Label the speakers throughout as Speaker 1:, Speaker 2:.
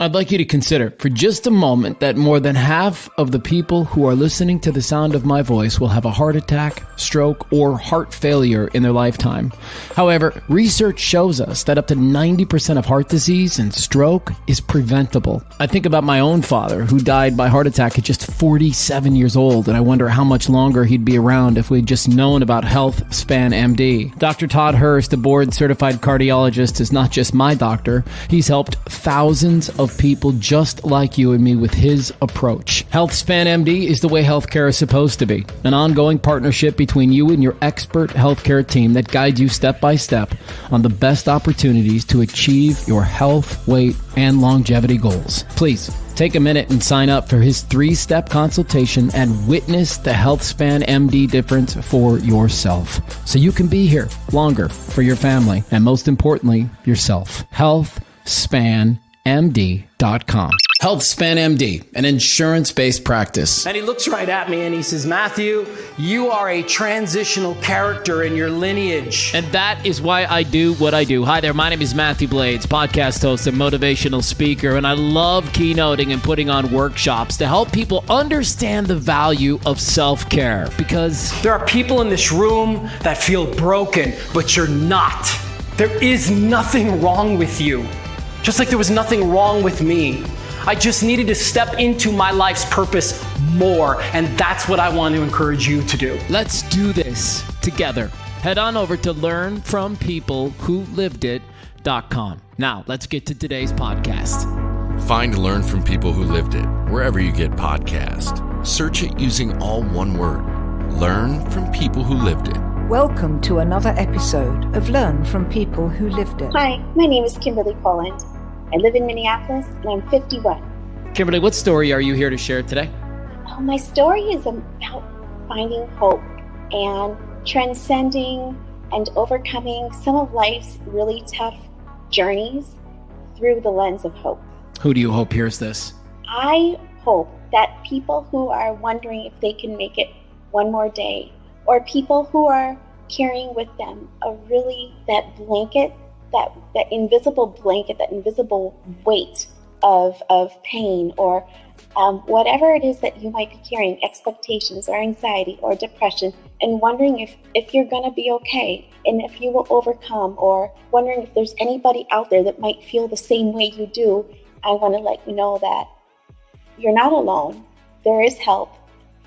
Speaker 1: I'd like you to consider for just a moment that more than half of the people who are listening to the sound of my voice will have a heart attack, stroke, or heart failure in their lifetime. However, research shows us that up to 90% of heart disease and stroke is preventable. I think about my own father who died by heart attack at just 47 years old, and I wonder how much longer he'd be around if we'd just known about Health Span MD. Dr. Todd Hurst, a board-certified cardiologist, is not just my doctor. He's helped thousands of people just like you and me with his approach. HealthSpan MD is the way healthcare is supposed to be. An ongoing partnership between you and your expert healthcare team that guides you step by step on the best opportunities to achieve your health, weight, and longevity goals. Please take a minute and sign up for his 3-step consultation and witness the HealthSpan MD difference for yourself, so you can be here longer for your family and, most importantly, yourself. HealthSpanMD.com. HealthSpan MD, an insurance-based practice. And he looks right at me and he says, Mathew, you are a transitional character in your lineage. And that is why I do what I do. Hi there, my name is Mathew Blades, podcast host and motivational speaker, and I love keynoting and putting on workshops to help people understand the value of self-care. Because there are people in this room that feel broken, but you're not. There is nothing wrong with you. Just like there was nothing wrong with me. I just needed to step into my life's purpose more, and that's what I want to encourage you to do. Let's do this together. Head on over to learnfrompeoplewholiveit.com. Now, let's get to today's podcast.
Speaker 2: Find Learn From People Who Lived It wherever you get podcasts. Search it using all one word. Learn from people who lived it.
Speaker 3: Welcome to another episode of Learn From People Who Lived It.
Speaker 4: Hi, my name is Kimberly Koland. I live in Minneapolis and I'm 51.
Speaker 1: Kimberly, what story are you here to share today?
Speaker 4: Oh, my story is about finding hope and transcending and overcoming some of life's really tough journeys through the lens of hope.
Speaker 1: Who do you hope hears this?
Speaker 4: I hope that people who are wondering if they can make it one more day, or people who are carrying with them that blanket, that invisible blanket, that invisible weight of pain, or whatever it is that you might be carrying, expectations or anxiety or depression, and wondering if you're going to be okay and if you will overcome, or wondering if there's anybody out there that might feel the same way you do. I want to let you know that you're not alone. There is help.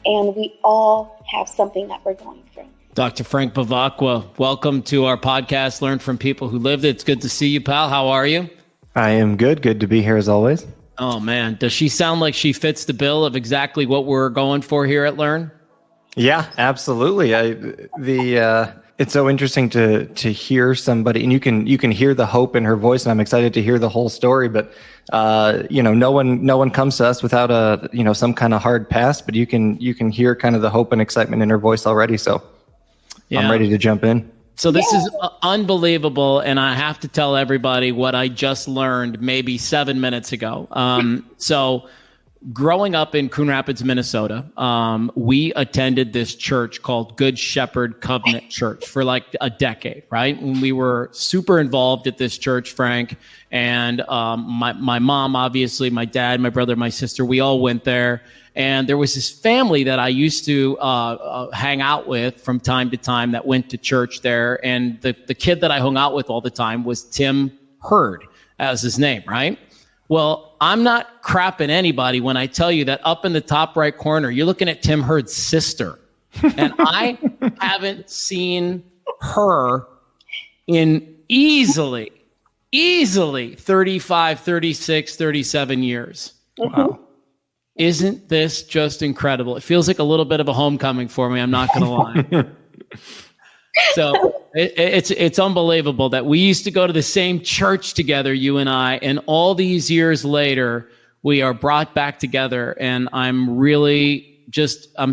Speaker 4: And we all have something that we're going through.
Speaker 1: Dr. Frank Bavacqua, welcome to our podcast, Learn From People Who Lived It. It's good to see you, pal. How are you?
Speaker 5: I am good. Good to be here as always.
Speaker 1: Oh, man. Does she sound like she fits the bill of exactly what we're going for here at Learn?
Speaker 5: Yeah, absolutely. It's so interesting to hear somebody, and you can hear the hope in her voice, and I'm excited to hear the whole story. But no one comes to us without some kind of hard past, but you can hear kind of the hope and excitement in her voice already. So yeah. I'm ready to jump in.
Speaker 1: So this is unbelievable, and I have to tell everybody what I just learned maybe 7 minutes ago. So growing up in Coon Rapids, Minnesota, we attended this church called Good Shepherd Covenant Church for like a decade, right? And we were super involved at this church, Frank, and my mom, obviously, my dad, my brother, my sister, we all went there. And there was this family that I used to hang out with from time to time that went to church there. And the kid that I hung out with all the time was Tim Hurd, as his name, right? Well, I'm not crapping anybody when I tell you that up in the top right corner, you're looking at Tim Hurd's sister. And I haven't seen her in easily 35, 36, 37 years. Wow. Isn't this just incredible? It feels like a little bit of a homecoming for me. I'm not going to lie. So it's unbelievable that we used to go to the same church together, you and I, and all these years later, we are brought back together. And I'm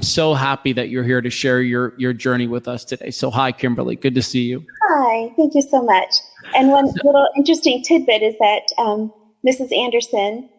Speaker 1: so happy that you're here to share your journey with us today. So hi, Kimberly. Good to see you.
Speaker 4: Hi, thank you so much. And one little interesting tidbit is that Mrs. Anderson,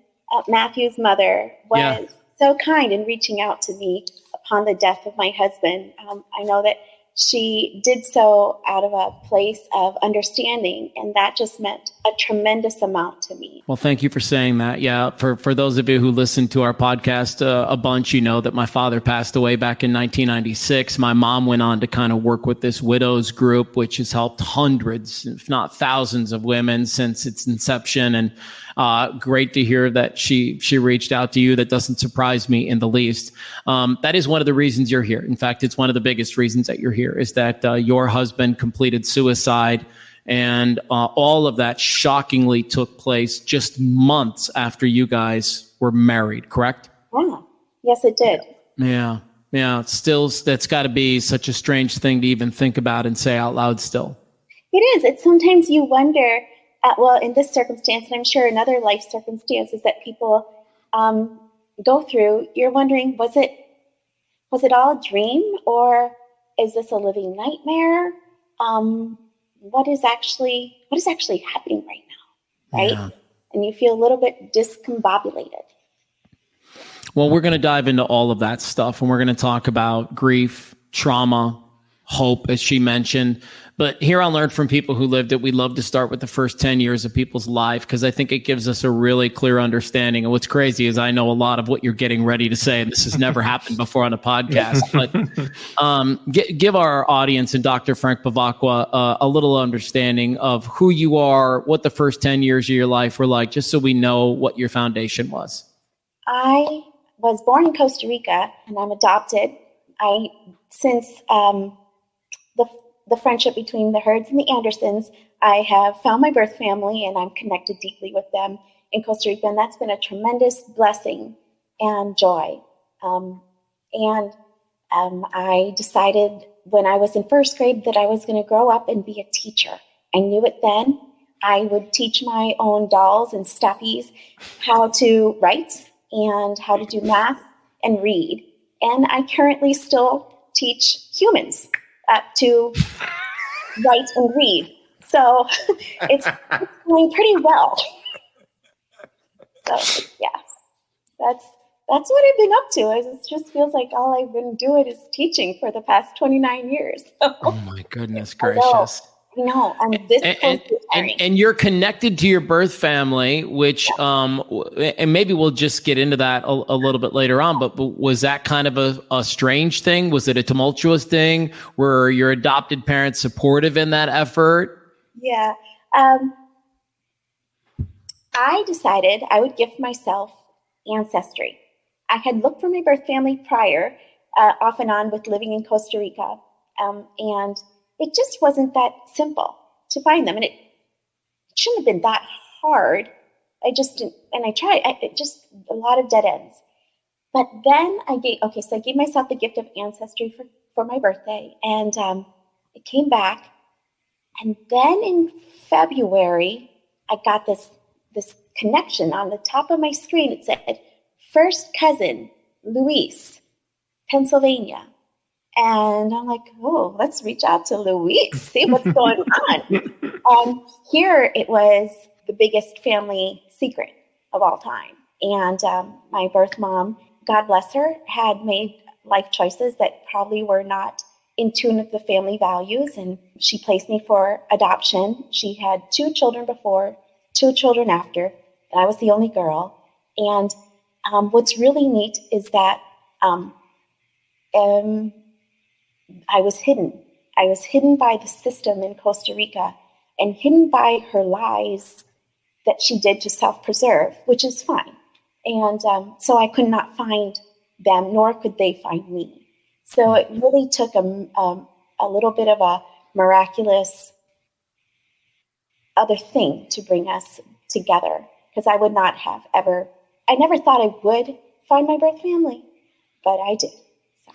Speaker 4: Mathew's mother, was so kind in reaching out to me upon the death of my husband. I know that she did so out of a place of understanding, and that just meant a tremendous amount to me.
Speaker 1: Well, thank you for saying that. Yeah, for those of you who listen to our podcast a bunch, you know that my father passed away back in 1996. My mom went on to kind of work with this widows group, which has helped hundreds, if not thousands, of women since its inception. And great to hear that she reached out to you. That doesn't surprise me in the least. That is one of the reasons you're here. In fact, it's one of the biggest reasons that you're here, is that your husband completed suicide, and all of that shockingly took place just months after you guys were married, correct?
Speaker 4: Yeah. Yes, it did.
Speaker 1: Yeah. It's still, that's got to be such a strange thing to even think about and say out loud still.
Speaker 4: It is. It's sometimes you wonder, well, in this circumstance, and I'm sure in other life circumstances that people go through, you're wondering, was it all a dream, or is this a living nightmare? What is actually happening right now, right? Yeah. And you feel a little bit discombobulated.
Speaker 1: Well, we're going to dive into all of that stuff, and we're going to talk about grief, trauma, hope, as she mentioned. But here on Learn from People Who Lived It, we love to start with the first 10 years of people's life, because I think it gives us a really clear understanding. And what's crazy is I know a lot of what you're getting ready to say, and this has never happened before on a podcast. But give our audience and Dr. Frank Bevacqua a little understanding of who you are, what the first 10 years of your life were like, just so we know what your foundation was.
Speaker 4: I was born in Costa Rica, and I'm adopted. Since the friendship between the Herds and the Andersons, I have found my birth family, and I'm connected deeply with them in Costa Rica, and that's been a tremendous blessing and joy. I decided when I was in first grade that I was going to grow up and be a teacher. I knew it then. I would teach my own dolls and stuffies how to write and how to do math and read. And I currently still teach humans to write and read. So it's going pretty well. So yeah, that's what I've been up to. It just feels like all I've been doing is teaching for the past 29 years.
Speaker 1: Oh my goodness gracious.
Speaker 4: No, I'm this close to retiring.
Speaker 1: And you're connected to your birth family, which, and maybe we'll just get into that a little bit later on, but was that kind of a strange thing? Was it a tumultuous thing? Were your adopted parents supportive in that effort?
Speaker 4: Yeah. I decided I would give myself ancestry. I had looked for my birth family prior, off and on with living in Costa Rica, and it just wasn't that simple to find them. And it shouldn't have been that hard. I just didn't, and I tried, it just a lot of dead ends. But then I gave myself the gift of ancestry for my birthday, and it came back. And then in February, I got this connection on the top of my screen. It said, first cousin, Luis, Pennsylvania. And I'm like, oh, let's reach out to Luis, see what's going on. Here it was the biggest family secret of all time. And my birth mom, God bless her, had made life choices that probably were not in tune with the family values. And she placed me for adoption. She had 2 children before, 2 children after, and I was the only girl. And what's really neat is that I was hidden. I was hidden by the system in Costa Rica and hidden by her lies that she did to self-preserve, which is fine. And so I could not find them, nor could they find me. So it really took a little bit of a miraculous other thing to bring us together, because I would not have ever, I never thought I would find my birth family, but I did. So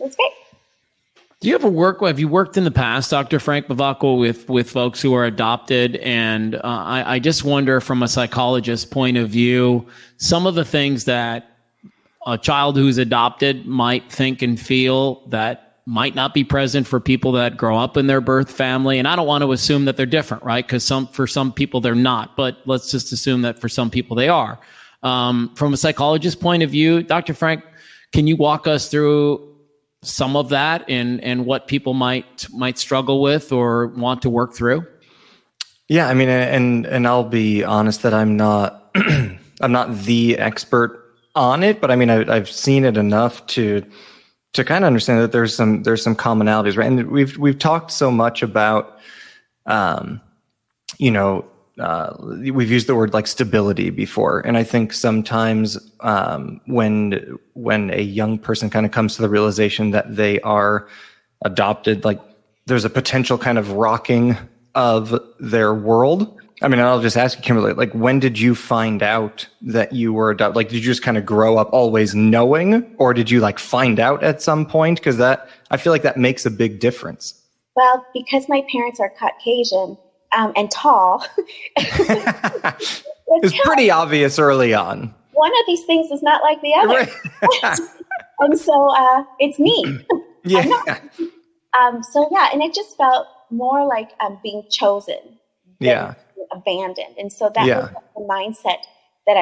Speaker 4: it was great.
Speaker 1: Do you have you worked in the past, Dr. Frank Bevacqua, with folks who are adopted? And I just wonder, from a psychologist's point of view, some of the things that a child who's adopted might think and feel that might not be present for people that grow up in their birth family. And I don't want to assume that they're different, right? Because for some people they're not, but let's just assume that for some people they are. From a psychologist's point of view, Dr. Frank, can you walk us through some of that and what people might struggle with or want to work through?
Speaker 5: Yeah, I mean, and I'll be honest that I'm not I'm not the expert on it, but I mean, I've seen it enough to kind of understand that there's some commonalities, right? And we've talked so much about, we've used the word like stability before, and I think sometimes when a young person kind of comes to the realization that they are adopted, like there's a potential kind of rocking of their world. I mean, I'll just ask you, Kimberly, like, when did you find out that you were adopted? Like, did you just kind of grow up always knowing, or did you like find out at some point? Because I feel like that makes a big difference.
Speaker 4: Well, because my parents are Caucasian and tall,
Speaker 5: it's pretty obvious early on.
Speaker 4: One of these things is not like the other. Right. And so it's me.
Speaker 5: Yeah.
Speaker 4: So yeah, and it just felt more like being chosen than abandoned. And so that was the mindset that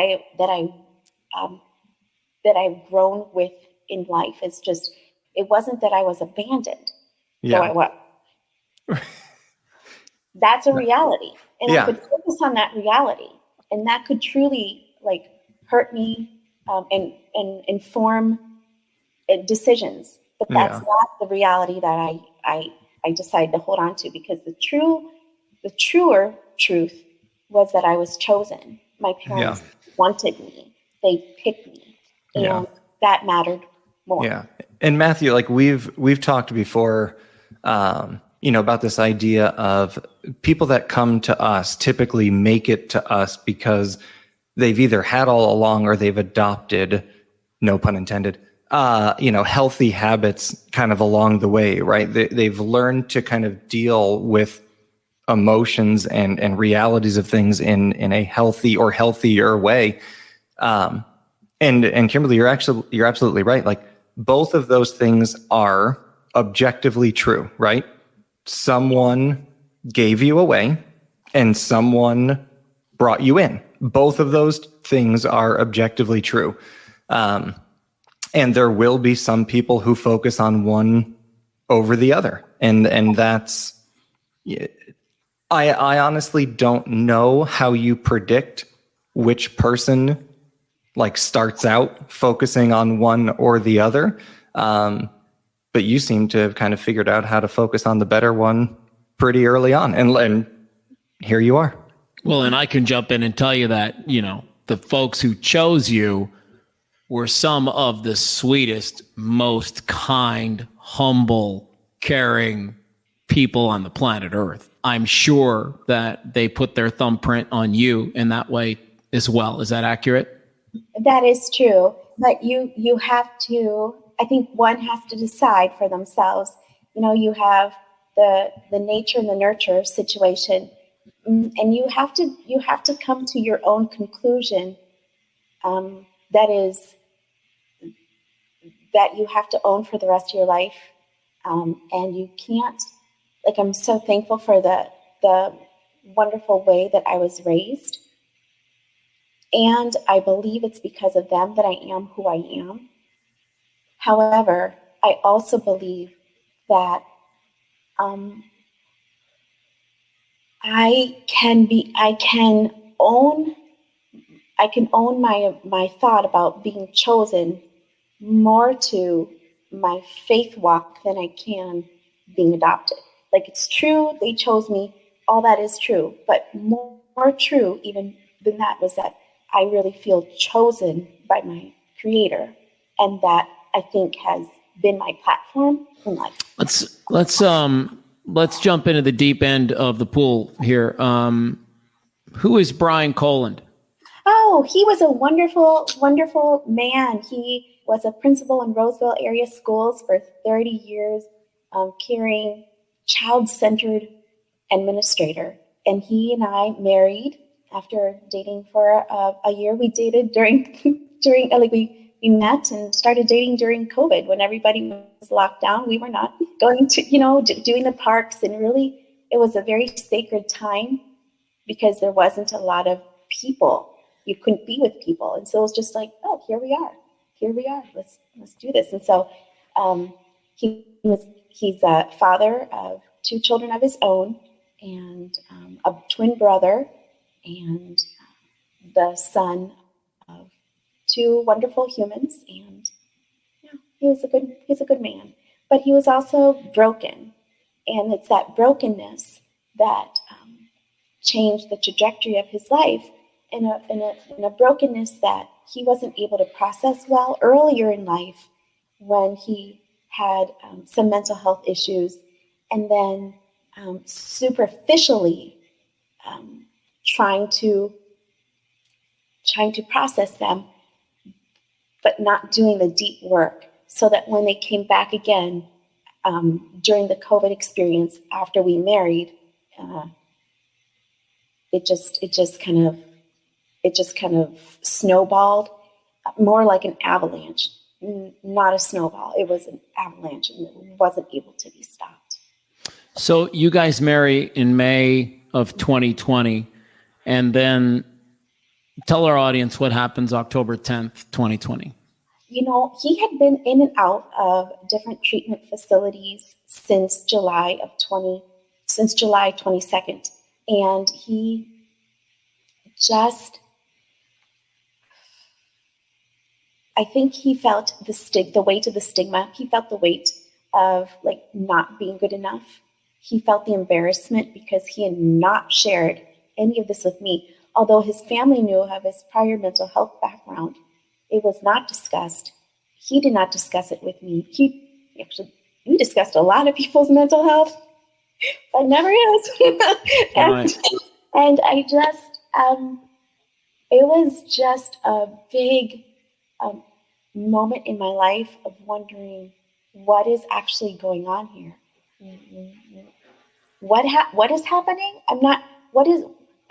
Speaker 4: I've grown with in life. Is just, it wasn't that I was abandoned, though I was. That's a reality. And I could focus on that reality, and that could truly like hurt me and inform decisions. But that's not the reality that I decided to hold on to, because the truer truth was that I was chosen. My parents wanted me. They picked me. And that mattered more. Yeah.
Speaker 5: And Mathew, like we've talked before, about this idea of people that come to us typically make it to us because they've either had all along or they've adopted, no pun intended, healthy habits kind of along the way, right? They've learned to kind of deal with emotions and realities of things in a healthy or healthier way. And Kimberly, you're absolutely right. Like, both of those things are objectively true, right? Someone gave you away and someone brought you in. Both of those things are objectively true. And there will be some people who focus on one over the other. And that's, I honestly don't know how you predict which person like starts out focusing on one or the other. But you seem to have kind of figured out how to focus on the better one pretty early on. And here you are.
Speaker 1: Well, and I can jump in and tell you that, the folks who chose you were some of the sweetest, most kind, humble, caring people on the planet Earth. I'm sure that they put their thumbprint on you in that way as well. Is that accurate?
Speaker 4: That is true. But you have to, I think one has to decide for themselves. You have the nature and the nurture situation, and you have to come to your own conclusion. That you have to own for the rest of your life. And you can't, like, I'm so thankful for the wonderful way that I was raised. And I believe it's because of them that I am who I am. However, I also believe that I can own my thought about being chosen more to my faith walk than I can being adopted. Like, it's true, they chose me, all that is true, but more true even than that was that I really feel chosen by my Creator, and that I think has been my platform in life.
Speaker 1: Let's jump into the deep end of the pool here. Who is Brian Koland?
Speaker 4: Oh, he was a wonderful, wonderful man. He was a principal in Roseville area schools for 30 years, caring, child-centered administrator. And he and I married after dating for a year. We dated during we met and started dating during COVID when everybody was locked down. We were not going to, doing the parks, and really it was a very sacred time because there wasn't a lot of people. You couldn't be with people. And so it was just like, oh, here we are. Let's do this. And so He's a father of 2 children of his own, and a twin brother, and the son of 2 wonderful humans. And yeah, he's a good man. But he was also broken, and it's that brokenness that changed the trajectory of his life, in a brokenness that he wasn't able to process well earlier in life, when he had some mental health issues, and then superficially trying to process them, but not doing the deep work, so that when they came back again during the COVID experience after we married, it just kind of snowballed, more like an avalanche, not a snowball. It was an avalanche, and it wasn't able to be stopped.
Speaker 1: So you guys marry in May of 2020, and then tell our audience what happens October 10th, 2020.
Speaker 4: You know, he had been in and out of different treatment facilities since July 22nd. And he just, I think he felt the weight of the stigma. He felt the weight of like not being good enough. He felt the embarrassment because he had not shared any of this with me. Although his family knew of his prior mental health background, it was not discussed. He did not discuss it with me. We discussed a lot of people's mental health, but never his. and I just, it was just a big moment in my life of wondering what is actually going on here. What is happening?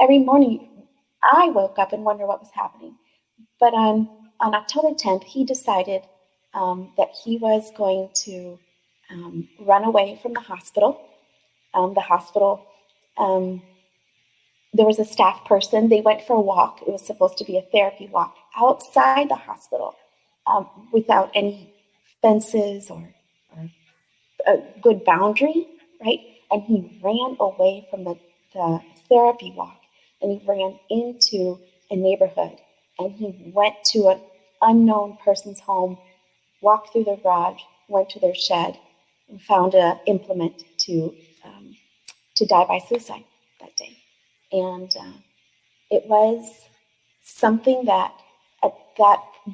Speaker 4: Every morning I woke up and wondered what was happening. But on October 10th, he decided that he was going to run away from the hospital. There was a staff person. They went for a walk. It was supposed to be a therapy walk outside the hospital, without any fences or a good boundary, right? And he ran away from the therapy walk, and he ran into a neighborhood, and he went to an unknown person's home, walked through their garage, went to their shed, and found an implement to die by suicide that day. And it was something that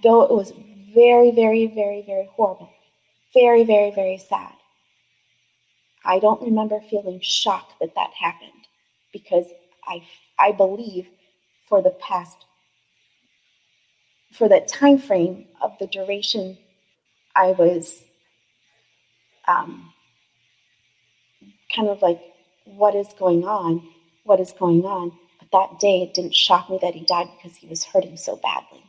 Speaker 4: though it was very, very, very, very horrible, very, very, very sad, I don't remember feeling shocked that happened, because I believe for that time frame of the duration, I was kind of like, what is going on? But that day, it didn't shock me that he died, because he was hurting so badly.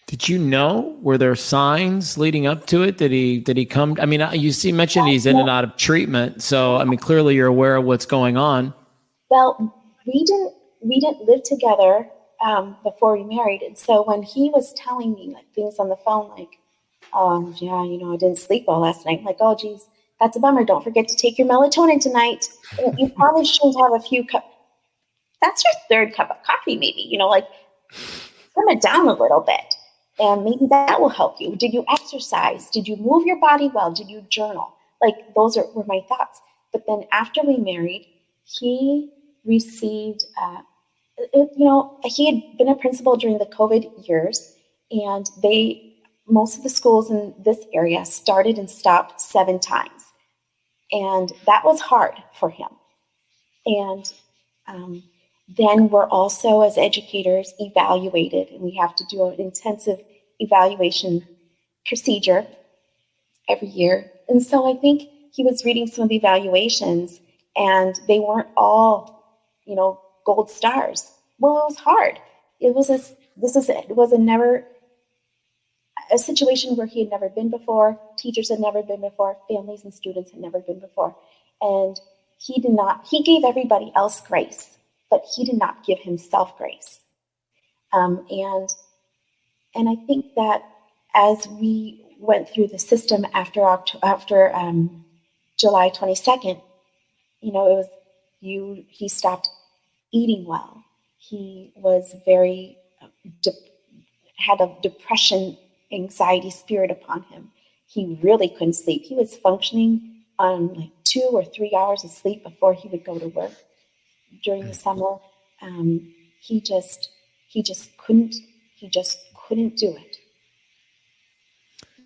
Speaker 1: Did you know? Were there signs leading up to it? Did he come? I mean, you mentioned he's in and out of treatment, so I mean, clearly you're aware of what's going on.
Speaker 4: Well, we didn't live together before we married, and so when he was telling me like things on the phone, like, yeah, I didn't sleep well last night. I'm like, oh, geez, that's a bummer. Don't forget to take your melatonin tonight. You probably shouldn't have a few cups. That's your 3rd cup of coffee, maybe. Like, trim it down a little bit. And maybe that will help you. Did you exercise? Did you move your body well? Did you journal? Like, those were my thoughts. But then after we married, he received, he had been a principal during the COVID years, and most of the schools in this area started and stopped 7 times. And that was hard for him. And then we're also, as educators, evaluated, and we have to do an intensive evaluation procedure every year. And so I think he was reading some of the evaluations, and they weren't all, gold stars. Well, it was hard. It was a situation where he had never been before, teachers had never been before, families and students had never been before. And he gave everybody else grace, but he did not give himself grace. And I think that as we went through the system after July 22nd, it was he stopped eating well. He was very, had a depression, anxiety spirit upon him. He really couldn't sleep. He was functioning on like 2 or 3 hours of sleep before he would go to work during the summer. He just couldn't do it.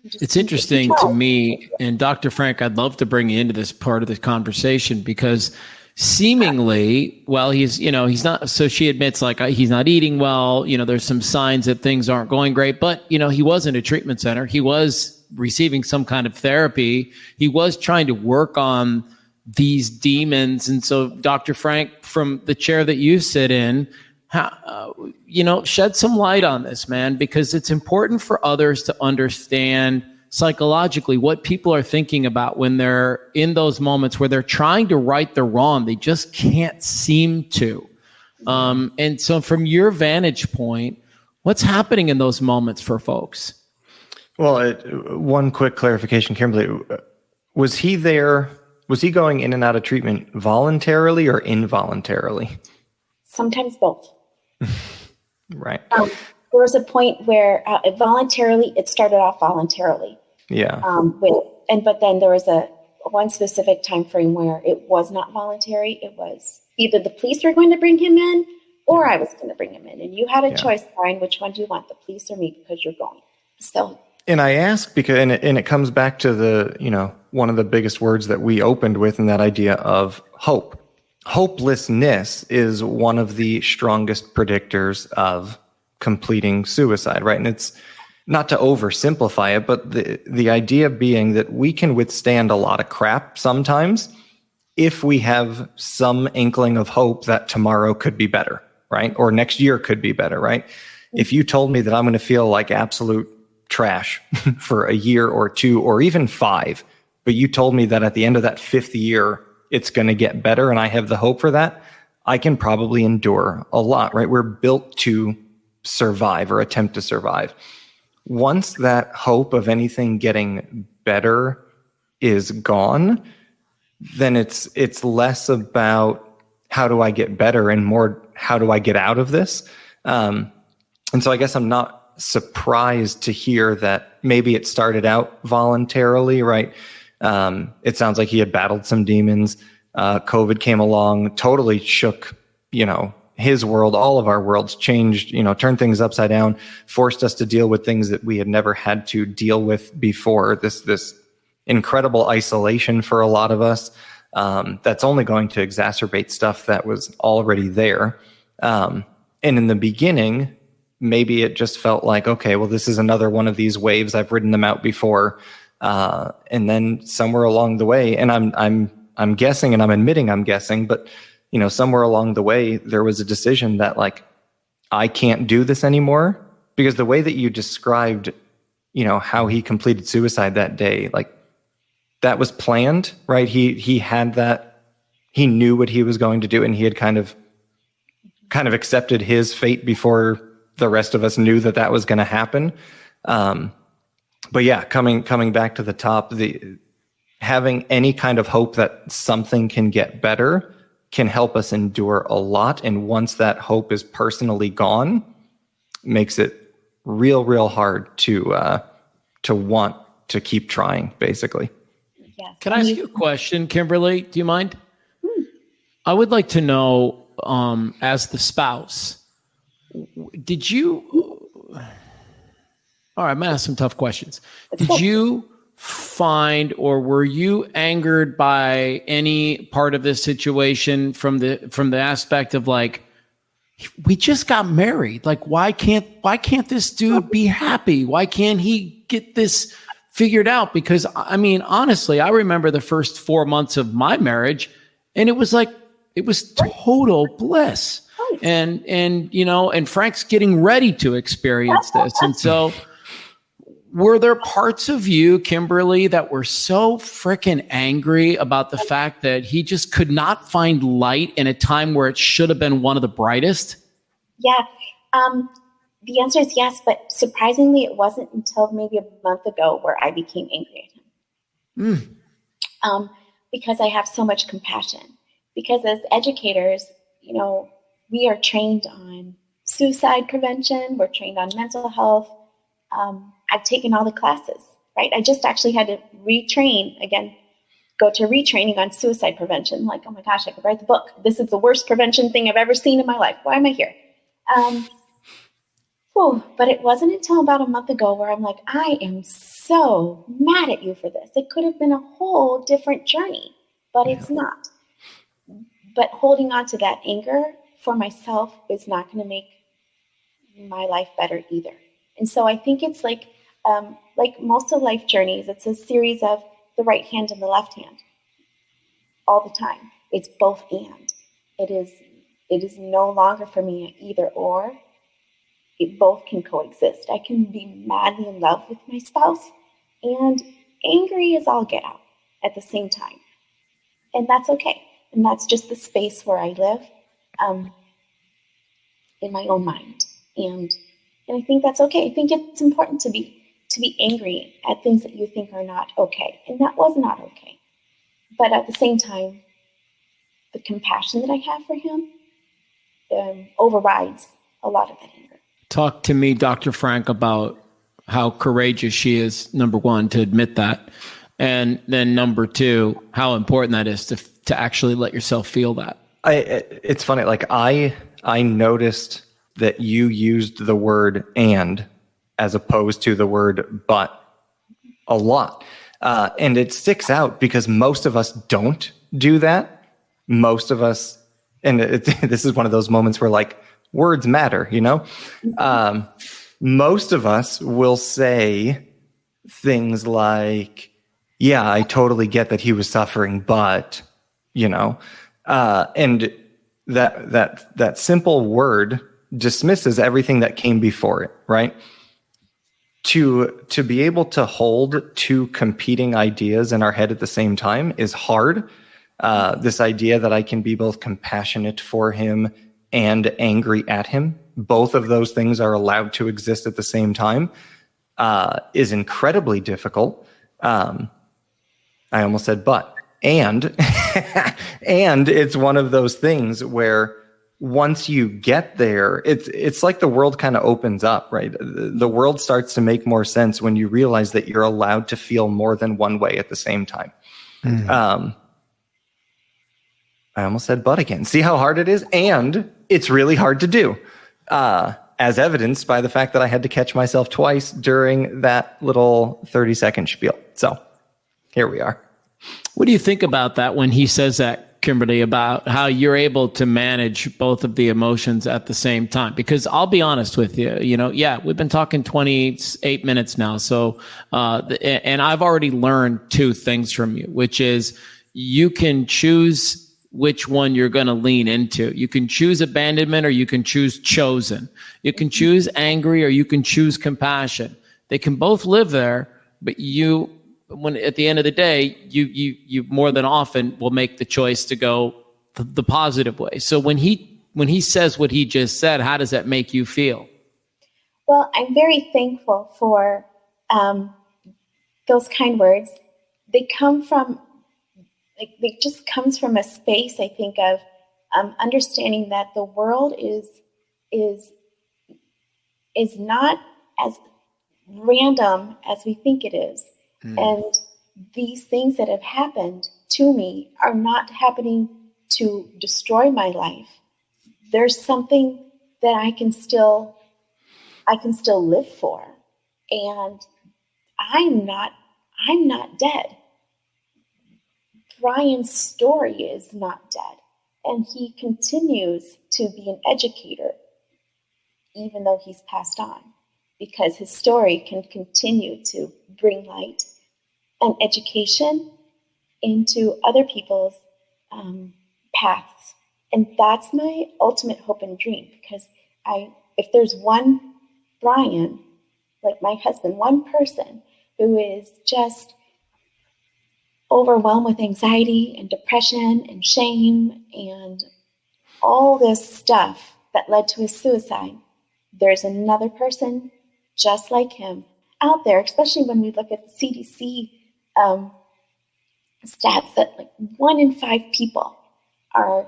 Speaker 1: It's interesting to me, and Dr. Frank, I'd love to bring you into this part of the conversation because seemingly, well, he's not, so she admits like he's not eating well, there's some signs that things aren't going great, but, he was in a treatment center. He was receiving some kind of therapy. He was trying to work on these demons. And so Dr. Frank, from the chair that you sit in, shed some light on this, man, because it's important for others to understand psychologically what people are thinking about when they're in those moments where they're trying to right the wrong. They just can't seem to. And so from your vantage point, what's happening in those moments for folks?
Speaker 5: Well, one quick clarification, Kimberly. Was he going in and out of treatment voluntarily or involuntarily?
Speaker 4: Sometimes both.
Speaker 5: Right.
Speaker 4: There was a point where it started off voluntarily.
Speaker 5: Yeah.
Speaker 4: But then there was one specific time frame where it was not voluntary. It was either the police were going to bring him in or I was going to bring him in. And you had a choice, Brian, which one do you want, the police or me, because you're going. So. And
Speaker 5: I ask because, and it comes back to one of the biggest words that we opened with, and that idea of hope. Hopelessness is one of the strongest predictors of completing suicide, right? And it's not to oversimplify it, but the idea being that we can withstand a lot of crap sometimes if we have some inkling of hope that tomorrow could be better, right? Or next year could be better, right? If you told me that I'm going to feel like absolute trash for a year or 2 or even 5, but you told me that at the end of that 5th year, it's going to get better and I have the hope for that, I can probably endure a lot, right? We're built to survive or attempt to survive. Once that hope of anything getting better is gone, then it's less about how do I get better and more how do I get out of this? And so I guess I'm not surprised to hear that maybe it started out voluntarily, right? It sounds like he had battled some demons. COVID came along, totally shook, his world, all of our worlds, changed, turned things upside down, forced us to deal with things that we had never had to deal with before. This incredible isolation for a lot of us, that's only going to exacerbate stuff that was already there. And in the beginning, maybe it just felt like, okay, well, this is another one of these waves. I've ridden them out before. And then somewhere along the way, and I'm guessing, and I'm admitting I'm guessing, but somewhere along the way, there was a decision that like, I can't do this anymore, because the way that you described, how he completed suicide that day, like that was planned, right? He had that, he knew what he was going to do, and he had kind of accepted his fate before the rest of us knew that was going to happen. But yeah, coming back to the top, having any kind of hope that something can get better can help us endure a lot. And once that hope is personally gone, makes it real hard to want to keep trying, basically.
Speaker 4: Yes.
Speaker 1: Can I ask you a question, Kimberly? Do you mind? I would like to know, as the spouse, did you... All right, I'm going to ask some tough questions. Did you find, or were you angered by any part of this situation from the aspect of like, we just got married. Like, why can't this dude be happy? Why can't he get this figured out? Because I mean, honestly, I remember the first 4 months of my marriage, and it was total bliss. And Frank's getting ready to experience this. And so, were there parts of you, Kimberly, that were so freaking angry about the fact that he just could not find light in a time where it should have been one of the brightest?
Speaker 4: Yeah. The answer is yes, but surprisingly, it wasn't until maybe a month ago where I became angry at him. Because I have so much compassion. Because as educators, we are trained on suicide prevention. We're trained on mental health. I've taken all the classes, right? I just actually had to go to retraining on suicide prevention. Like, oh my gosh, I could write the book. This is the worst prevention thing I've ever seen in my life. Why am I here? But it wasn't until about a month ago where I'm like, I am so mad at you for this. It could have been a whole different journey, but it's not. But holding on to that anger for myself is not going to make my life better either. And so I think it's like most of life journeys, it's a series of the right hand and the left hand all the time. It's both and. It is no longer for me an either or. It both can coexist. I can be madly in love with my spouse and angry as all get out at the same time. And that's okay. And that's just the space where I live in my own mind. And I think that's okay. I think it's important to be angry at things that you think are not okay. And that was not okay. But at the same time, the compassion that I have for him overrides a lot of that anger.
Speaker 1: Talk to me, Dr. Frank, about how courageous she is, number one, to admit that. And then number two, how important that is to actually let yourself feel that.
Speaker 5: It's funny. Like I noticed that you used the word and as opposed to the word but a lot. And it sticks out because most of us don't do that. Most of us, and this is one of those moments where like words matter, most of us will say things like, yeah, I totally get that he was suffering, but, and that simple word dismisses everything that came before it, right? To be able to hold two competing ideas in our head at the same time is hard. This idea that I can be both compassionate for him and angry at him, both of those things are allowed to exist at the same time, is incredibly difficult. I almost said but. And it's one of those things where once you get there, it's like the world kind of opens up, right? The world starts to make more sense when you realize that you're allowed to feel more than one way at the same time. I almost said but again. See how hard it is? And it's really hard to do, as evidenced by the fact that I had to catch myself twice during that little 30-second spiel. So here we are.
Speaker 1: What do you think about that when he says that, Kimberly, about how you're able to manage both of the emotions at the same time? Because I'll be honest with you, we've been talking 28 minutes now. So, and I've already learned two things from you, which is you can choose which one you're going to lean into. You can choose abandonment or you can choose chosen. You can choose angry or you can choose compassion. They can both live there, but when at the end of the day, you more than often will make the choice to go the positive way. So when he says what he just said, how does that make you feel?
Speaker 4: Well, I'm very thankful for those kind words. They come from it just comes from a space, I think, of understanding that the world is not as random as we think it is. And these things that have happened to me are not happening to destroy my life. There's something that I can still live for. And I'm not dead. Brian's story is not dead. And he continues to be an educator, even though he's passed on, because his story can continue to bring light and education into other people's paths. And that's my ultimate hope and dream, because if there's one Brian, like my husband, one person who is just overwhelmed with anxiety and depression and shame and all this stuff that led to his suicide, there's another person just like him out there, especially when we look at the CDC stats that like 1 in 5 people are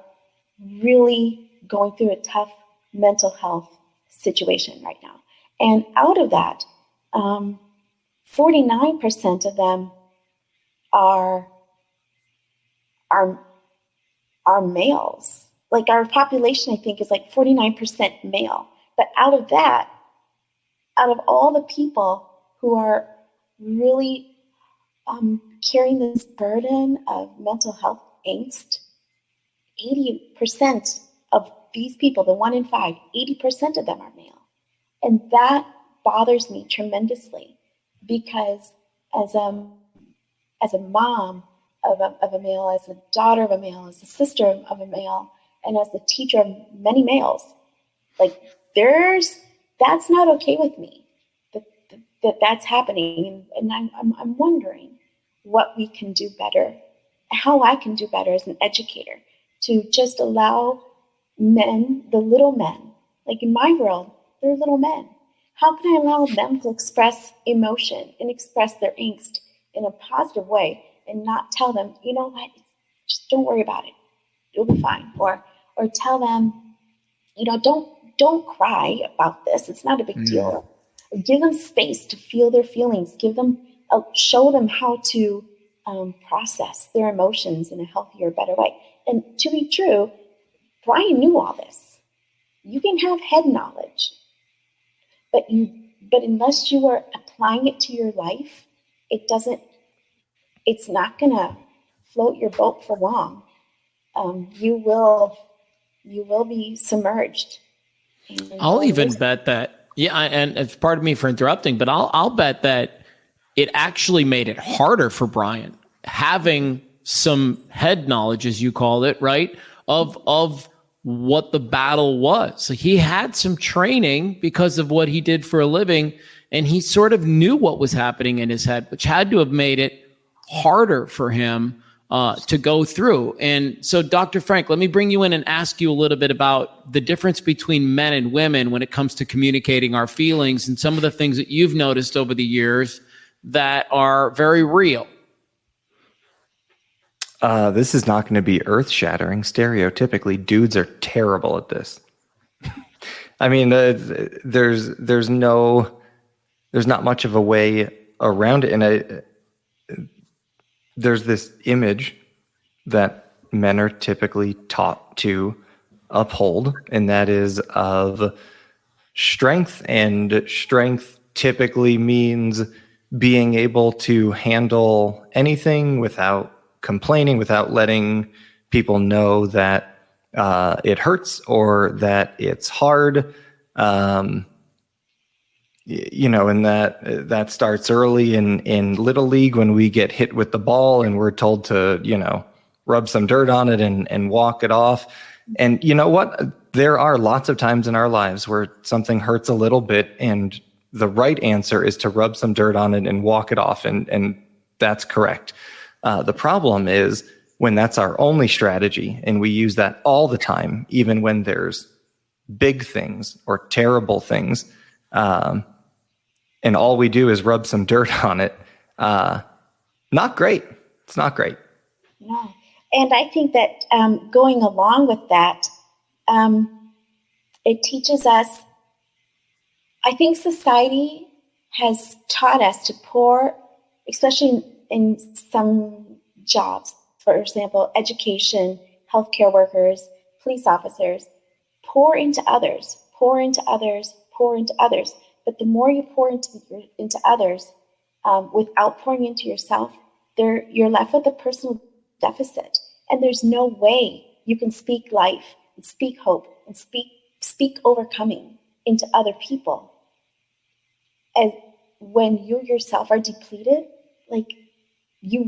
Speaker 4: really going through a tough mental health situation right now. And out of that, 49% of them are males. Like our population, I think, is like 49% male. But out of that, out of all the people who are really carrying this burden of mental health angst, 80% of these people, the 1 in 5, 80% of them are male. And that bothers me tremendously because as a mom of a male, as a daughter of a male, as a sister of a male, and as the teacher of many males, like that's not okay with me that's happening. And I'm wondering what we can do better, how I can do better as an educator to just allow men, the little men, like in my world, they're little men. How can I allow them to express emotion and express their angst in a positive way and not tell them, you know what, just don't worry about it. It'll be fine. Or tell them, you know, don't cry about this. It's not a big deal. Give them space to feel their feelings. Show them how to process their emotions in a healthier, better way. And to be true, Brian knew all this. You can have head knowledge, but unless you are applying it to your life, it's not gonna float your boat for long. You will be submerged.
Speaker 1: I'll even bet that. Yeah, and it's part of me for interrupting, but I'll bet that it actually made it harder for Brian having some head knowledge, as you call it, right, of what the battle was. So he had some training because of what he did for a living, and he sort of knew what was happening in his head, which had to have made it harder for him to go through. And so, Dr. Frank, let me bring you in and ask you a little bit about the difference between men and women when it comes to communicating our feelings and some of the things that you've noticed over the years that are very real.
Speaker 5: This is not going to be earth-shattering. Stereotypically, dudes are terrible at this. I mean, there's not much of a way around it, and there's this image that men are typically taught to uphold, and that is of strength. And strength typically means being able to handle anything without complaining, without letting people know that it hurts or that it's hard. You know, and that starts early in Little League when we get hit with the ball and we're told to, you know, rub some dirt on it and walk it off. And you know what? There are lots of times in our lives where something hurts a little bit and the right answer is to rub some dirt on it and walk it off. And that's correct. The problem is when that's our only strategy and we use that all the time, even when there's big things or terrible things, and all we do is rub some dirt on it. Not great. It's not great.
Speaker 4: No. And I think that going along with that, it teaches us, I think society has taught us to pour, especially in some jobs, for example, education, healthcare workers, police officers, pour into others, pour into others, pour into others. But the more you pour into others without pouring into yourself, you're left with a personal deficit. And there's no way you can speak life and speak hope and speak overcoming into other people. And when you yourself are depleted, like you're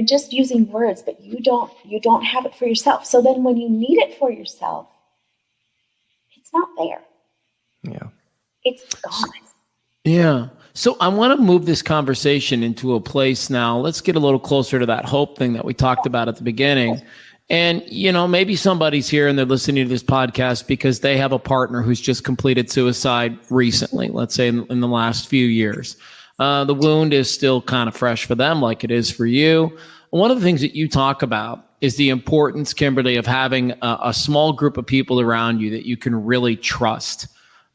Speaker 4: just using words, but you don't have it for yourself. So then when you need it for yourself, it's not there.
Speaker 5: Yeah.
Speaker 4: It's gone.
Speaker 1: Yeah. So I want to move this conversation into a place now. Let's get a little closer to that hope thing that we talked about at the beginning. And, maybe somebody's here and they're listening to this podcast because they have a partner who's just completed suicide recently, let's say in the last few years. The wound is still kind of fresh for them, like it is for you. One of the things that you talk about is the importance, Kimberly, of having a small group of people around you that you can really trust.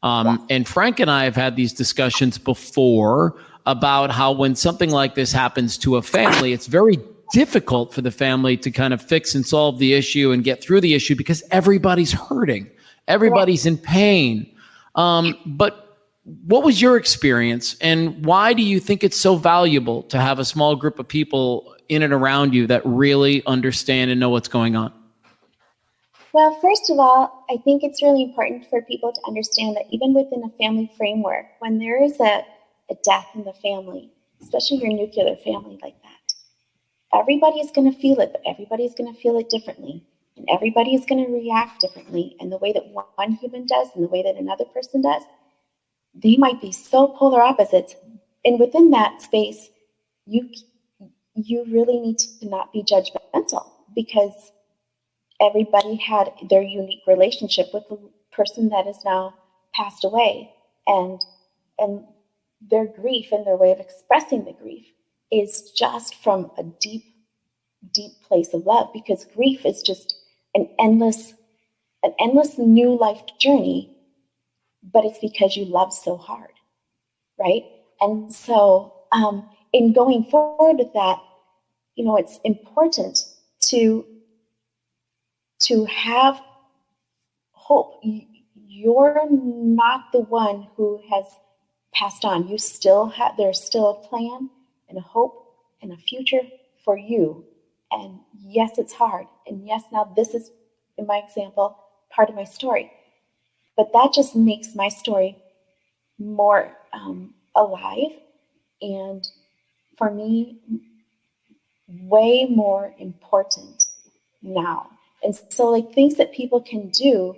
Speaker 1: And Frank and I have had these discussions before about how when something like this happens to a family, it's very difficult for the family to kind of fix and solve the issue and get through the issue because everybody's hurting. Everybody's in pain. But what was your experience, and why do you think it's so valuable to have a small group of people in and around you that really understand and know what's going on?
Speaker 4: Well, first of all, I think it's really important for people to understand that even within a family framework, when there is a death in the family, especially your nuclear family like that, everybody is going to feel it, but everybody's going to feel it differently. And everybody is going to react differently. And the way that one human does and the way that another person does, they might be so polar opposites. And within that space, you really need to not be judgmental, because everybody had their unique relationship with the person that is now passed away. And their grief and their way of expressing the grief is just from a deep, deep place of love, because grief is just an endless new life journey, but it's because you love so hard, right? And so in going forward with that, it's important to have hope. You're not the one who has passed on. There's still a plan and a hope and a future for you. And yes, it's hard. And yes, now this is, in my example, part of my story. But that just makes my story more alive, and for me, way more important now. And so, things that people can do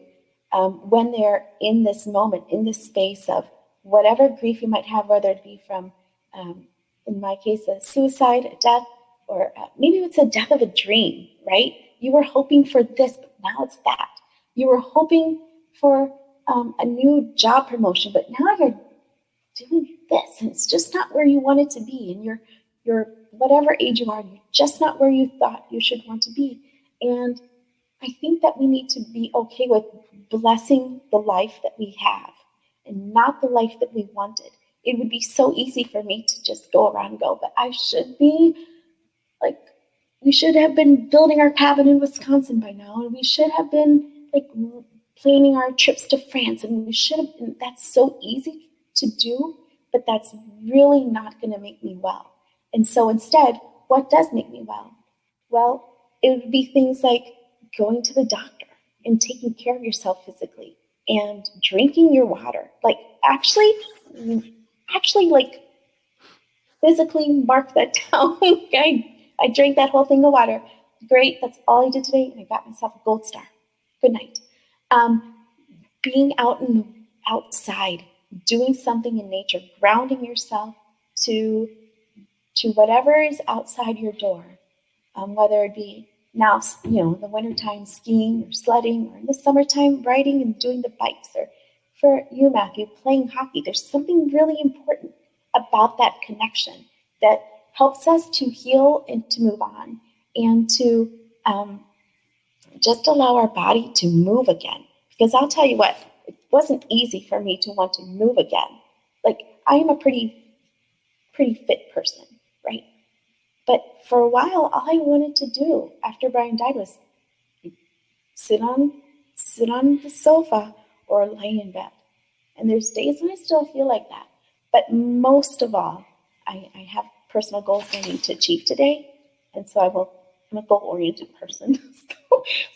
Speaker 4: when they're in this moment, in this space of whatever grief you might have, whether it be from, in my case, a suicide, a death, or maybe it's a death of a dream, right? You were hoping for this, but now it's that. You were hoping for a new job promotion, but now you're doing this, and it's just not where you wanted to be. And you're whatever age you are, you're just not where you thought you should want to be. And I think that we need to be okay with blessing the life that we have and not the life that we wanted. It would be so easy for me to just go around and go, but I should be we should have been building our cabin in Wisconsin by now, and we should have been planning our trips to France, and we should have. And that's so easy to do, but that's really not going to make me well. And so instead, what does make me well? Well, it would be things like going to the doctor and taking care of yourself physically and drinking your water. Actually, physically mark that down. I drank that whole thing of water. Great, that's all I did today, and I got myself a gold star. Good night. Being outside, doing something in nature, grounding yourself to whatever is outside your door, whether it be now, in the wintertime skiing or sledding, or in the summertime riding and doing the bikes, or for you, Mathew, playing hockey. There's something really important about that connection that helps us to heal and to move on, and to just allow our body to move again. Because I'll tell you what, it wasn't easy for me to want to move again. I am a pretty fit person, right? But for a while, all I wanted to do after Brian died was sit on the sofa or lay in bed. And there's days when I still feel like that. But most of all, I have personal goals I need to achieve today. And so I'm a goal-oriented person.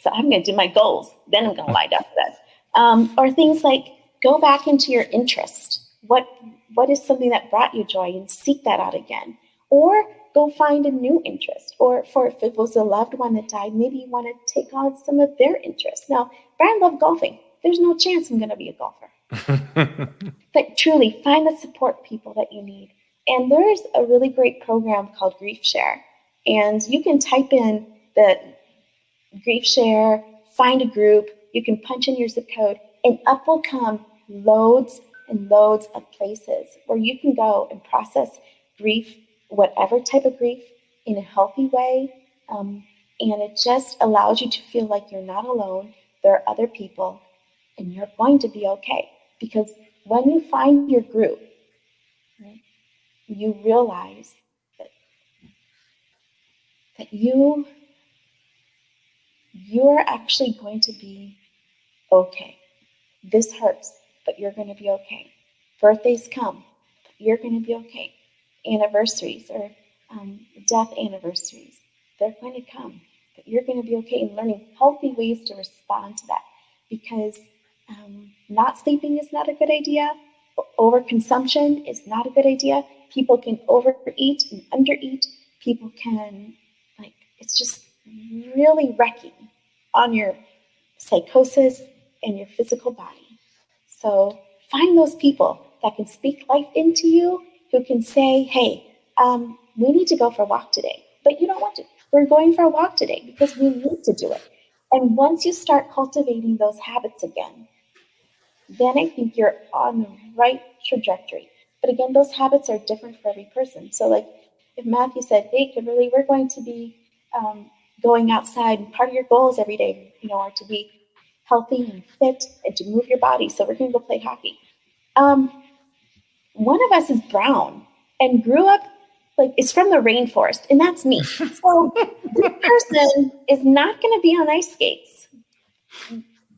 Speaker 4: So I'm going to do my goals. Then I'm going to lie down to that. Or things like go back into your interest. What is something that brought you joy, and seek that out again. Or go find a new interest. Or if it was a loved one that died, maybe you want to take on some of their interests. Now, Brian loved golfing. There's no chance I'm going to be a golfer. But truly, find the support people that you need. And there's a really great program called Grief Share. And you can type in Grief Share, find a group, you can punch in your zip code, and up will come loads and loads of places where you can go and process grief, whatever type of grief, in a healthy way. And it just allows you to feel like you're not alone. There are other people, and you're going to be okay. Because when you find your group, right, you realize that you're actually going to be okay. This hurts, but you're going to be okay. Birthdays come, but you're going to be okay. Anniversaries or death anniversaries, they're going to come, but you're going to be okay, and learning healthy ways to respond to that. Because not sleeping is not a good idea. Overconsumption is not a good idea. People can overeat and undereat. People can, it's just really wrecking on your psychosis and your physical body. So find those people that can speak life into you, who can say, hey, we need to go for a walk today, but you don't want to. We're going for a walk today because we need to do it. And once you start cultivating those habits again, then I think you're on the right trajectory. But again, those habits are different for every person. So like if Mathew said, hey, Kimberly, we're going to be going outside, and part of your goals every day, are to be healthy and fit and to move your body. So we're going to go play hockey. One of us is brown and grew up, is from the rainforest, and that's me. So this person is not going to be on ice skates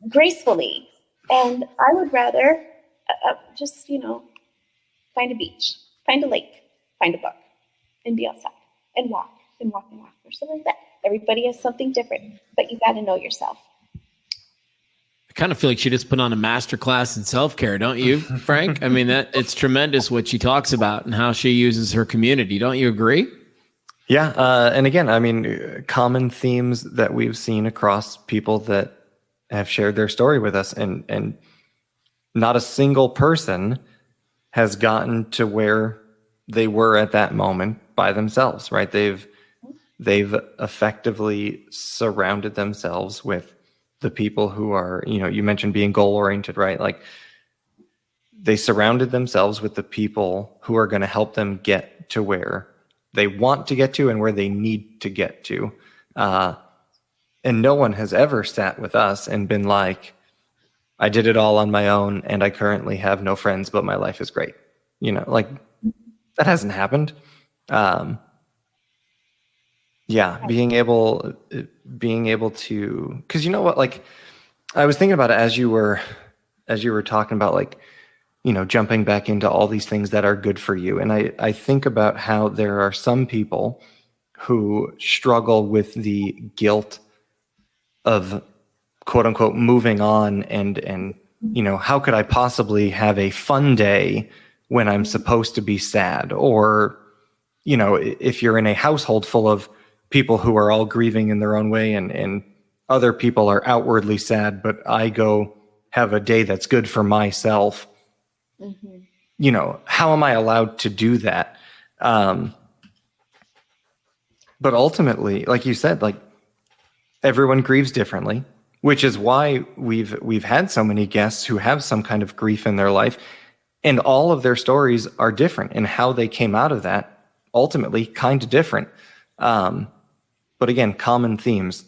Speaker 4: gracefully. And I would rather just, find a beach, find a lake, find a book, and be outside and walk and walk and walk or something like that. Everybody has something different, but you got to know yourself.
Speaker 1: I kind of feel like she just put on a master class in self-care, don't you, Frank? I mean, it's tremendous what she talks about and how she uses her community. Don't you agree?
Speaker 5: Yeah. And again, I mean, common themes that we've seen across people that have shared their story with us, and not a single person has gotten to where they were at that moment by themselves, right? They've effectively surrounded themselves with the people who are, you mentioned being goal-oriented, right? Like they surrounded themselves with the people who are going to help them get to where they want to get to and where they need to get to. And no one has ever sat with us and been like, I did it all on my own and I currently have no friends, but my life is great. That hasn't happened. Being able to, because you know what, I was thinking about it as you were talking about jumping back into all these things that are good for you. And I think about how there are some people who struggle with the guilt of quote unquote moving on and how could I possibly have a fun day when I'm supposed to be sad? Or, if you're in a household full of people who are all grieving in their own way and other people are outwardly sad, but I go have a day that's good for myself. Mm-hmm. How am I allowed to do that? But ultimately, like you said, everyone grieves differently, which is why we've had so many guests who have some kind of grief in their life, and all of their stories are different, and how they came out of that ultimately kind of different. But again, common themes: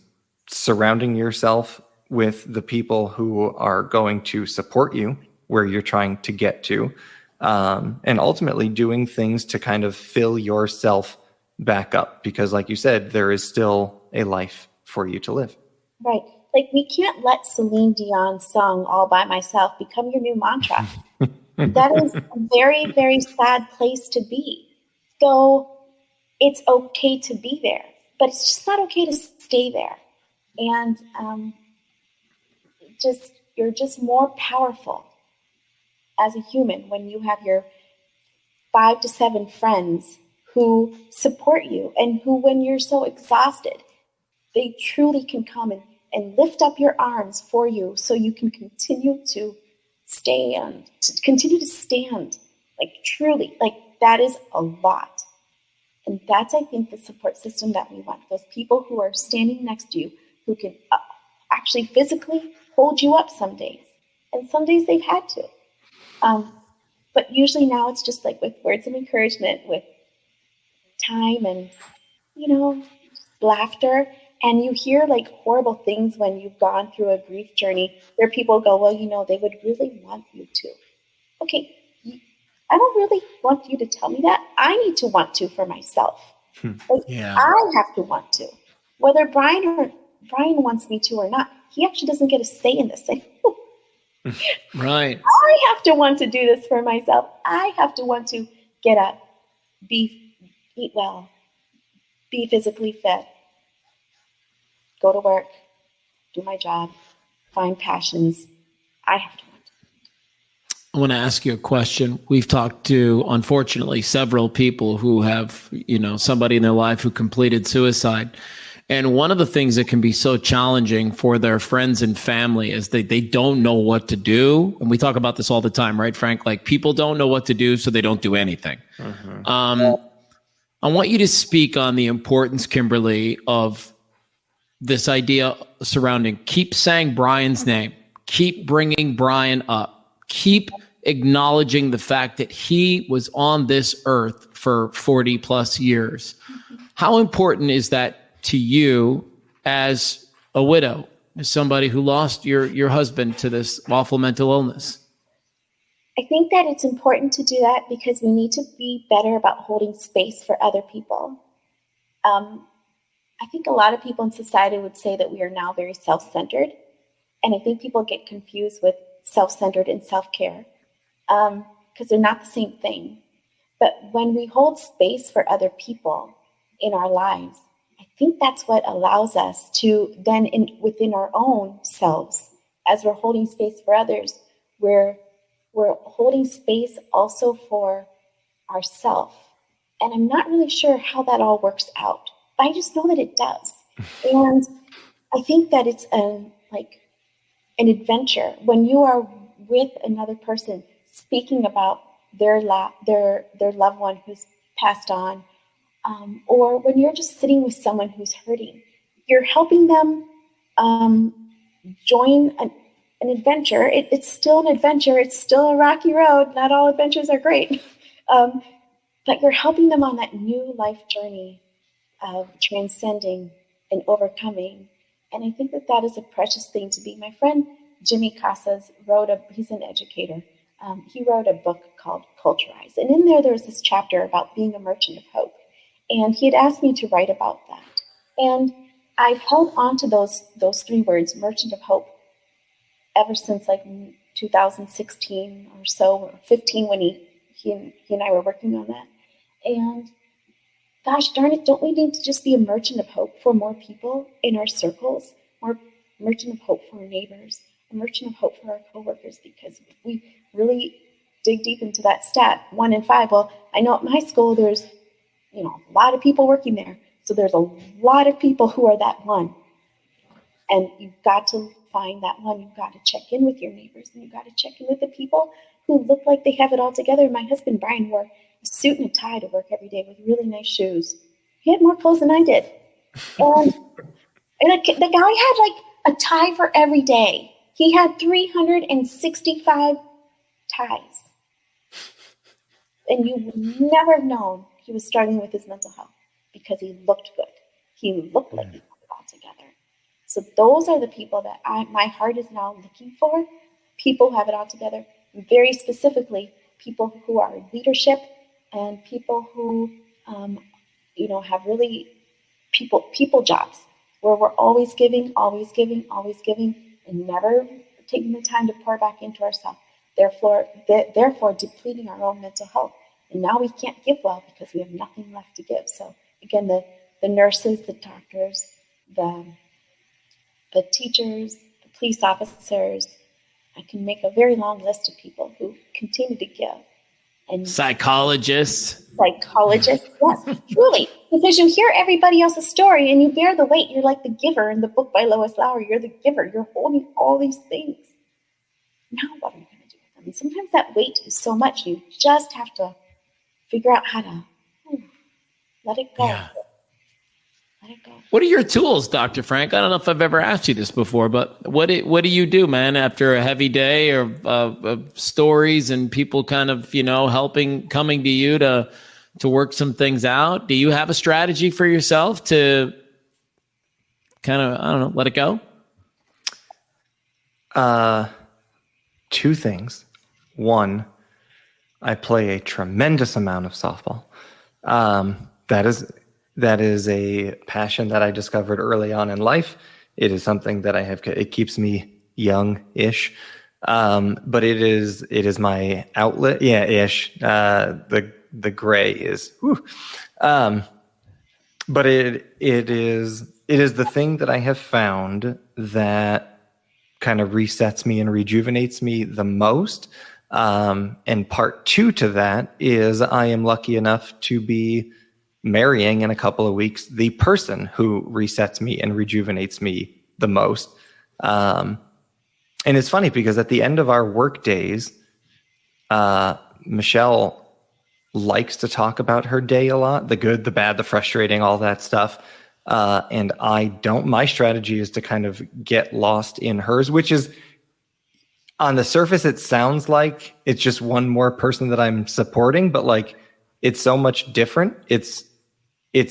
Speaker 5: surrounding yourself with the people who are going to support you where you're trying to get to, and ultimately doing things to kind of fill yourself back up, because like you said, there is still a life for you to live.
Speaker 4: Right. We can't let Celine Dion's song All By Myself become your new mantra. That is a very, very sad place to be. So it's okay to be there, but it's just not okay to stay there. And you're just more powerful as a human when you have your 5 to 7 friends who support you, and who, when you're so exhausted, they truly can come and lift up your arms for you so you can continue to stand. Truly, that is a lot. And that's, I think, the support system that we want. Those people who are standing next to you, who can actually physically hold you up some days. And some days they've had to. But usually now it's just like with words of encouragement, with time and, laughter. And you hear like horrible things when you've gone through a grief journey where people go, well, they would really want you to. Okay, I don't really want you to tell me that. I need to want to for myself. I have to want to. Whether Brian wants me to or not, he actually doesn't get a say in this thing.
Speaker 1: Right.
Speaker 4: I have to want to do this for myself. I have to want to get up, eat well, be physically fit, go to work, do my job, find passions. I have to want to.
Speaker 1: I want to ask you a question. We've talked to, unfortunately, several people who have, somebody in their life who completed suicide. And one of the things that can be so challenging for their friends and family is they don't know what to do. And we talk about this all the time, right, Frank? Like, people don't know what to do, so they don't do anything. I want you to speak on the importance, Kimberly, of this idea surrounding keep saying Brian's name, keep bringing Brian up, keep acknowledging the fact that he was on this earth for 40 plus years. How important is that to you as a widow, as somebody who lost your husband to this awful mental illness?
Speaker 4: I think that it's important to do that because we need to be better about holding space for other people. I think a lot of people in society would say that we are now very self-centered. And I think people get confused with self-centered and self-care because they're not the same thing. But when we hold space for other people in our lives, I think that's what allows us to then within our own selves, as we're holding space for others, we're holding space also for ourselves. And I'm not really sure how that all works out. I just know that it does. And I think that it's an adventure when you are with another person speaking about their loved one who's passed on, or when you're just sitting with someone who's hurting. You're helping them join an adventure. It's still an adventure. It's still a rocky road. Not all adventures are great. But you're helping them on that new life journey of transcending and overcoming. And I think that is a precious thing to be. My friend Jimmy Casas he's an educator. He wrote a book called Culturize. And in there was this chapter about being a merchant of hope. And he had asked me to write about that. And I've held on to those three words, merchant of hope, ever since 2016 or so, or 15 when he and I were working on that. And gosh darn it, don't we need to just be a merchant of hope for more people in our circles, more merchant of hope for our neighbors, a merchant of hope for our coworkers? Because if we really dig deep into that stat, 1 in 5, well, I know at my school there's a lot of people working there. So there's a lot of people who are that one. And you've got to find that one. You've got to check in with your neighbors, and you've got to check in with the people who look like they have it all together. My husband, Brian, wore a suit and a tie to work every day with really nice shoes. He had more clothes than I did. And the guy had a tie for every day. He had 365 ties. And you would never have known he was struggling with his mental health because he looked good. He looked like he had it all together. So those are the people that my heart is now looking for, people who have it all together, very specifically people who are in leadership and people who, have really people jobs where we're always giving, and never taking the time to pour back into ourselves. Therefore depleting our own mental health. And now we can't give well because we have nothing left to give. So again, the nurses, the doctors, the teachers, the police officers, I can make a very long list of people who continue to give. And
Speaker 1: psychologists,
Speaker 4: yes, truly. Because you hear everybody else's story and you bear the weight. You're like the giver in the book by Lois Lowry. You're the giver. You're holding all these things. Now what are you going to do with them? And sometimes that weight is so much. You just have to figure out how to let it go.
Speaker 1: Yeah.
Speaker 4: Let it go.
Speaker 1: What are your tools, Dr. Frank? I don't know if I've ever asked you this before, but what do you do, man, after a heavy day of stories and people kind of, coming to you to work some things out? Do you have a strategy for yourself to kind of, I don't know, let it go?
Speaker 5: Two things. One, I play a tremendous amount of softball. That is a passion that I discovered early on in life. It is something that it keeps me young-ish. But it is my outlet. Yeah, ish. The gray is, whew. But it is the thing that I have found that kind of resets me and rejuvenates me the most. And part two to that is I am lucky enough to be marrying in a couple of weeks the person who resets me and rejuvenates me the most. And it's funny because at the end of our work days, Michelle likes to talk about her day a lot, the good, the bad, the frustrating, all that stuff. And I don't. My strategy is to kind of get lost in hers, which is, on the surface, it sounds like it's just one more person that I'm supporting, but like it's so much different. It's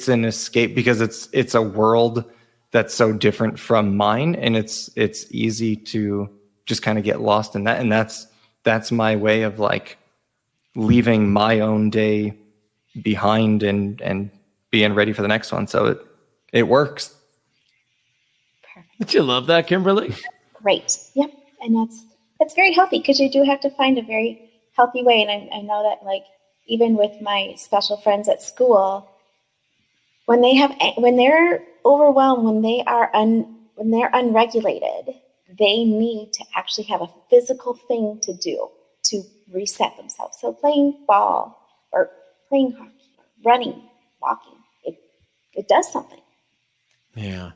Speaker 5: an escape because it's a world that's so different from mine, and it's easy to just kind of get lost in that. And that's my way of like leaving my own day behind and being ready for the next one. So it works.
Speaker 4: Perfect.
Speaker 1: Did you love that, Kimberly?
Speaker 4: Great. Yep. And that's very healthy because you do have to find a very healthy way. And I know that, like, even with my special friends at school, when they're overwhelmed, when they're unregulated, they need to actually have a physical thing to do to reset themselves. So playing ball or playing hockey, running, walking, it does something.
Speaker 1: Yeah.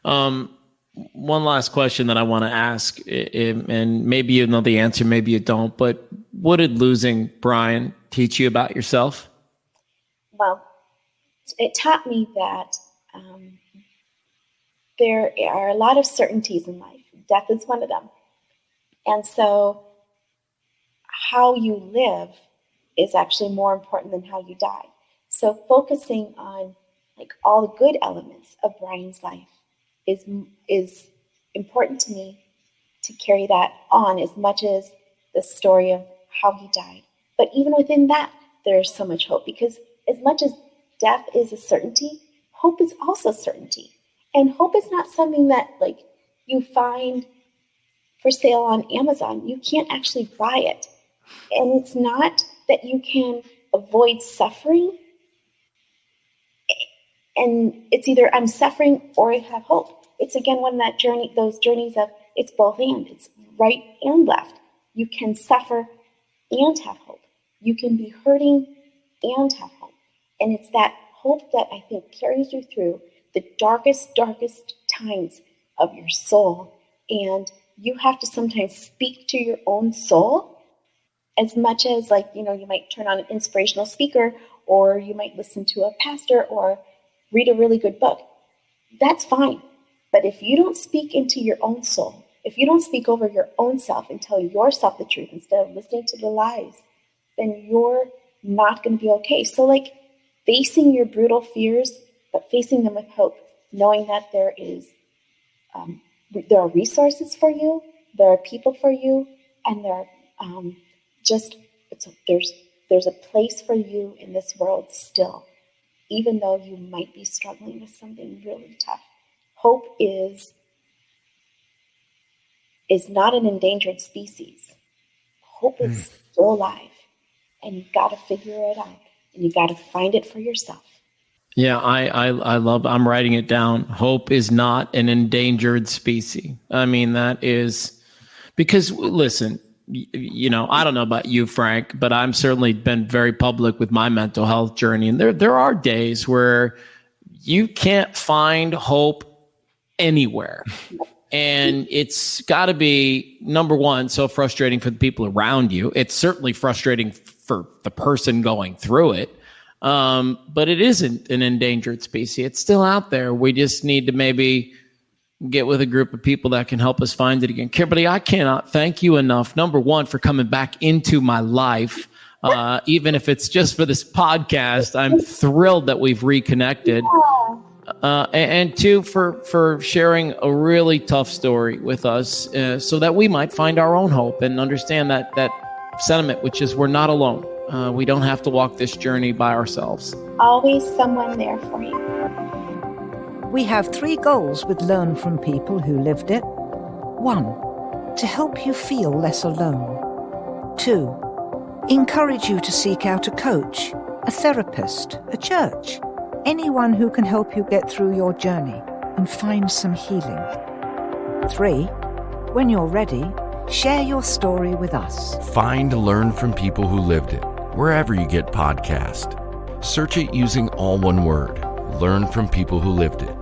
Speaker 1: One last question that I want to ask, and maybe you know the answer, maybe you don't, but what did losing Brian teach you about yourself?
Speaker 4: Well, it taught me that there are a lot of certainties in life. Death is one of them. And so how you live is actually more important than how you die. So focusing on like all the good elements of Brian's life is important to me to carry that on as much as the story of how he died. But even within that, there's so much hope, because as much as death is a certainty, hope is also certainty. And hope is not something that like you find for sale on Amazon. You can't actually buy it. And it's not that you can avoid suffering. And it's either I'm suffering or I have hope. It's again one that journey, those journeys of it's both and. It's right and left. You can suffer and have hope. You can be hurting and have hope. And it's that hope that I think carries you through the darkest times of your soul. And you have to sometimes speak to your own soul as much as, like, you know, you might turn on an inspirational speaker, or you might listen to a pastor or read a really good book. That's fine. But if you don't speak into your own soul, if you don't speak over your own self and tell yourself the truth instead of listening to the lies, then you're not going to be okay. So like facing your brutal fears, but facing them with hope, knowing that there are resources for you, there are people for you, and there are there's a place for you in this world still, even though you might be struggling with something really tough. Hope is not an endangered species. Hope is still alive, and you've got to figure it out, and you've got to find it for yourself.
Speaker 1: Yeah, I love, I'm writing it down. Hope is not an endangered species. I mean, that is, because listen, you know, I don't know about you, Frank, but I'm certainly been very public with my mental health journey. And there are days where you can't find hope anywhere. And it's got to be, number one, so frustrating for the people around you. It's certainly frustrating for the person going through it. But it isn't an endangered species. It's still out there. We just need to maybe get with a group of people that can help us find it again. Kimberly, I cannot thank you enough, number one, for coming back into my life. Even if it's just for this podcast, I'm thrilled that we've reconnected. And two, for sharing a really tough story with us, so that we might find our own hope and understand that sentiment, which is we're not alone. We don't have to walk this journey by ourselves.
Speaker 4: Always someone there for you.
Speaker 3: We have 3 goals with Learn from People Who Lived It. 1, to help you feel less alone. 2, encourage you to seek out a coach, a therapist, a church, anyone who can help you get through your journey and find some healing. 3, when you're ready, share your story with us.
Speaker 2: Find Learn from People Who Lived It wherever you get podcasts. Search it using all one word. Learn from People Who Lived It.